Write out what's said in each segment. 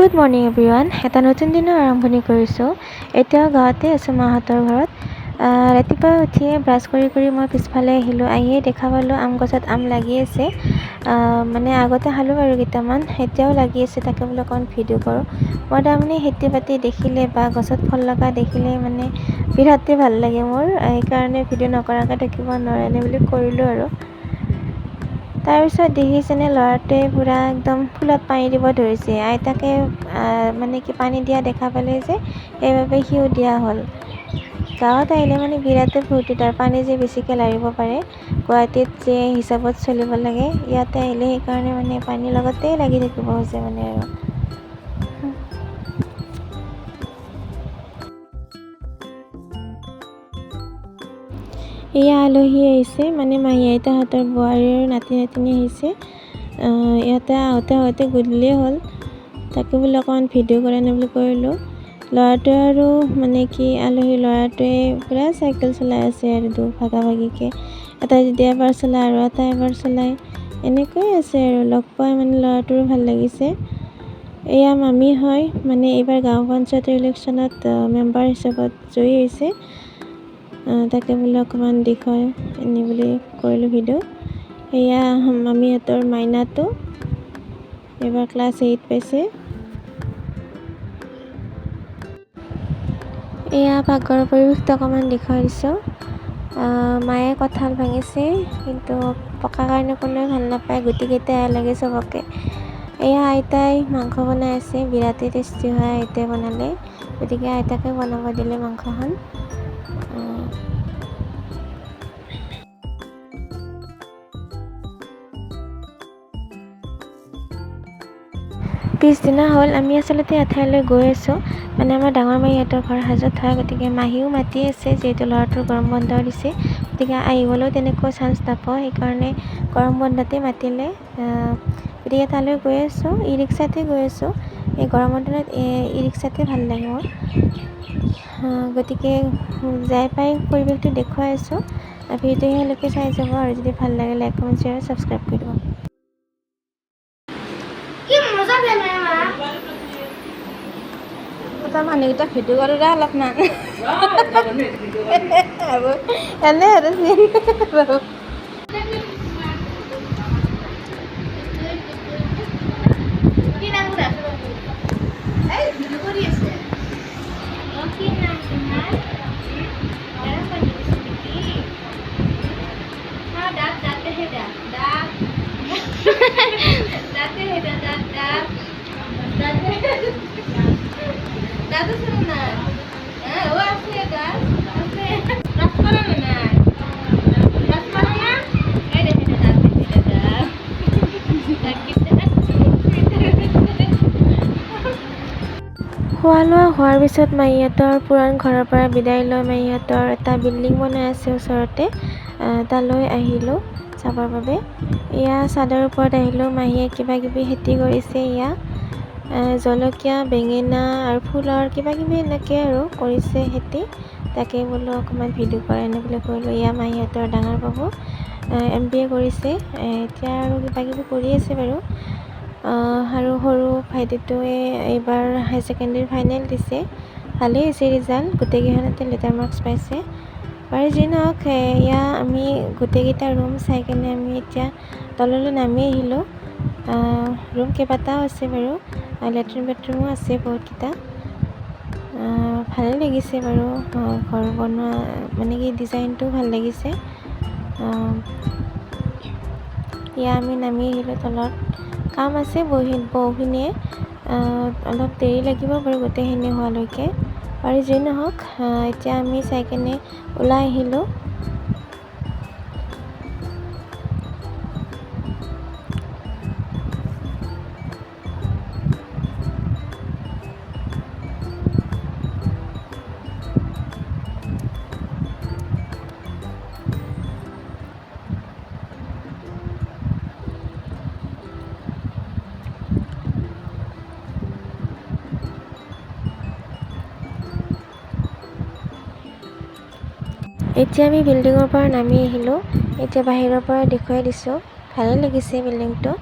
Good morning everyone. এটা নতুন দিনৰ আৰম্ভণি কৰিছোঁ। এতিয়াও গাঁৱতে আছোঁ মাহঁতৰ ঘৰত। ৰাতিপুৱা উঠিয়ে ব্ৰাছ কৰি মই পিছফালে আহিলোঁ। আহিয়ে দেখা পালোঁ আম গছত আম লাগি আছে। মানে আগতে খালোঁ বাৰু কেইটামান, এতিয়াও লাগি আছে। তাকে বোলো অকণমান ভিডিঅ' কৰোঁ। মই তাৰমানে খেতি বাতি দেখিলে বা গছত ফল লগা দেখিলে মানে বিৰাটেই ভাল লাগে মোৰ। সেইকাৰণে ভিডিঅ' নকৰাকৈ থাকিব নোৱাৰে এনে বুলি কৰিলোঁ আৰু। তাৰপিছত দেখিছেনে ল'ৰাটোৱে পূৰা একদম ফুলত পানী দিব ধৰিছে। আইতাকে মানে কি পানী দিয়া দেখা পালে যে সেইবাবে সিও দিয়া হ'ল। গাঁৱত আহিলে মানে বিৰাটেই ফূৰ্তি, তাৰ পানী যে বেছিকৈ লাৰিব পাৰে। গুৱাহাটীত যে হিচাপত চলিব লাগে, ইয়াতে আহিলে সেইকাৰণে মানে পানীৰ লগতেই লাগি থাকিব হৈছে মানে আৰু। এয়া আলহী আহিছে, মানে মাহী আইতাহঁতৰ বোৱাৰীৰ নাতি নাতিনী আহিছে। ইয়াতে আহোঁতে গধূলিয়ে হ'ল। তাকে বোলে অকণমান ভিডিঅ' কৰা নাই বুলি কৰিলোঁ। ল'ৰাটোৱে আৰু মানে কি আলহী ল'ৰাটোৱে পূৰা চাইকেল চলাই আছে আৰু ভাগাভাগিকৈ। এটাই যদি এবাৰ চলায় আৰু এটাই এবাৰ চলায়, এনেকৈয়ে আছে আৰু। লগ পাই মানে ল'ৰাটোৰো ভাল লাগিছে। এয়া মামী হয়, মানে এইবাৰ গাঁও পঞ্চায়তৰ ইলেকশ্যনত মেম্বাৰ হিচাপত জয়ী হৈছে। তাকে বোলে অকণমান দেখুৱাই এনে বুলি কৰিলোঁ ভিডিঅ'। এয়া মামীহঁতৰ মাইনাটো এইবাৰ ক্লাছ 8 পাইছে। এয়া পাকঘৰৰ পৰিৱেশটো অকণমান দেখুৱাই দিছোঁ। মায়ে কঁঠাল ভাঙিছে, কিন্তু পকাৰ কাৰণে কোনেও ভাল নাপায়, গুটিকেইটা লাগে চবকে। এয়া আইতাই মাংস বনাই আছে, বিৰাটেই টেষ্টি হয় আইতাই বনালে, গতিকে আইতাকে বনাব দিলে মাংসখন। পিছদিনা হ'ল। আমি আচলতে এঠাইলৈ গৈ আছোঁ, মানে আমাৰ ডাঙৰ মাহীহঁতৰ ঘৰ হাজোত হয়, গতিকে মাহীও মাতি আছে, যিহেতু ল'ৰাটোৰ গৰম বন্ধ দিছে, গতিকে আহিবলৈও তেনেকুৱা চান্স নাপাওঁ, সেইকাৰণে গৰম বন্ধতে মাতিলে। গতিকে তালৈ গৈ আছোঁ, ই ৰিক্সাতে গৈ আছোঁ। এই গৰমৰ দিনত ই ৰিক্সাতে ভাল লাগে মোৰ। গতিকে যাই পাই পৰিৱেশটো দেখুৱাই আছোঁ। ভিডিঅ'টো শেষলৈকে চাই যাব, আৰু যদি ভাল লাগে লাইক কমেণ্ট শ্বেয়াৰ ছাবস্ক্ৰাইব কৰি দিব। মানুহকেইটা ভিডিঅ' কৰোঁ দে অলপমান। এনে আৰু খোৱা লোৱা হোৱাৰ পিছত মাহীহঁতৰ পুৰাণ ঘৰৰ পৰা বিদায় লৈ মাহীহঁতৰ এটা বিল্ডিং বনাই আছে ওচৰতে, তালৈ আহিলোঁ চাবৰ বাবে। এয়া চাদৰ ওপৰত আহিলোঁ, মাহীয়ে কিবা কিবি খেতি কৰিছে। এয়া জলকীয়া, বেঙেনা আৰু ফুলৰ কিবা কিবি এনেকৈ আৰু কৰিছে খেতি। তাকে বোলো অকণমান ভিডিঅ' কৰা এনে বুলি কৰিলোঁ। এয়া মাহীহঁতৰ ডাঙৰ বাবু MBA কৰিছে, এতিয়া আৰু কিবা কিবি কৰি আছে বাৰু। আৰু সৰু ভাইটিটোৱে এইবাৰ হাই ছেকেণ্ডেৰী ফাইনেল দিছে, ভালেই হৈছে ৰিজাল্ট, গোটেইকেইখনতে লেটাৰ মাৰ্কছ পাইছে। বাৰু যি নহওক, এয়া আমি গোটেইকেইটা ৰুম চাই কিনে আমি এতিয়া তললৈ নামি আহিলোঁ। ৰুম কেইবাটাও আছে বাৰু, লেট্ৰিন বাথৰুমো আছে বহুতকেইটা। ভালেই লাগিছে বাৰু, ঘৰ বনোৱা মানে কি ডিজাইনটোও ভাল লাগিছে। এয়া আমি নামি আহিলোঁ তলত। কাম আছে বহুখিনিয়ে, অলপ দেৰি লাগিব বাৰু গোটেইখিনি হোৱালৈকে। বাৰু যি নহওক, এতিয়া আমি চাই কিনে ওলাই আহিলোঁ। এতিয়া আমি বিল্ডিঙৰ পৰা নামি আহিলোঁ। এতিয়া বাহিৰৰ পৰা দেখুৱাই দিছোঁ, ভালেই লাগিছে বিল্ডিংটো।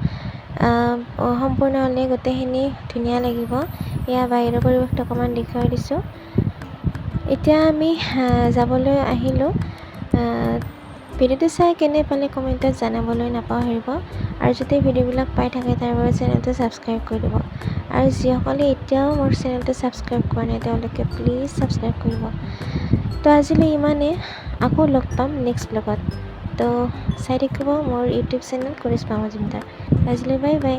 সম্পূৰ্ণ হ'লে গোটেইখিনি ধুনীয়া লাগিব। এয়া বাহিৰৰ পৰিৱেশটো অকণমান দেখুৱাই দিছোঁ। এতিয়া আমি যাবলৈ আহিলোঁ। ভিডিঅ'টো চাই কেনে পালে কমেণ্টত জনাবলৈ নাপাহৰিব। আৰু যদি ভিডিঅ'বিলাক পাই থাকে তাৰ বাবে চেনেলটো ছাবস্ক্ৰাইব কৰি দিব। আৰু যিসকলে এতিয়াও মোৰ চেনেলটো ছাবস্ক্ৰাইব কৰা নাই তেওঁলোকে প্লিজ ছাবস্ক্ৰাইব কৰিব। তো আজিলৈ ইমানেই, আকৌ লগ পাম নেক্সট ব্লগত। তো চাই থাকিব মোৰ ইউটিউব চেনেল কৰিশ্মা মজুমদাৰ। আজিলৈ বাই বাই।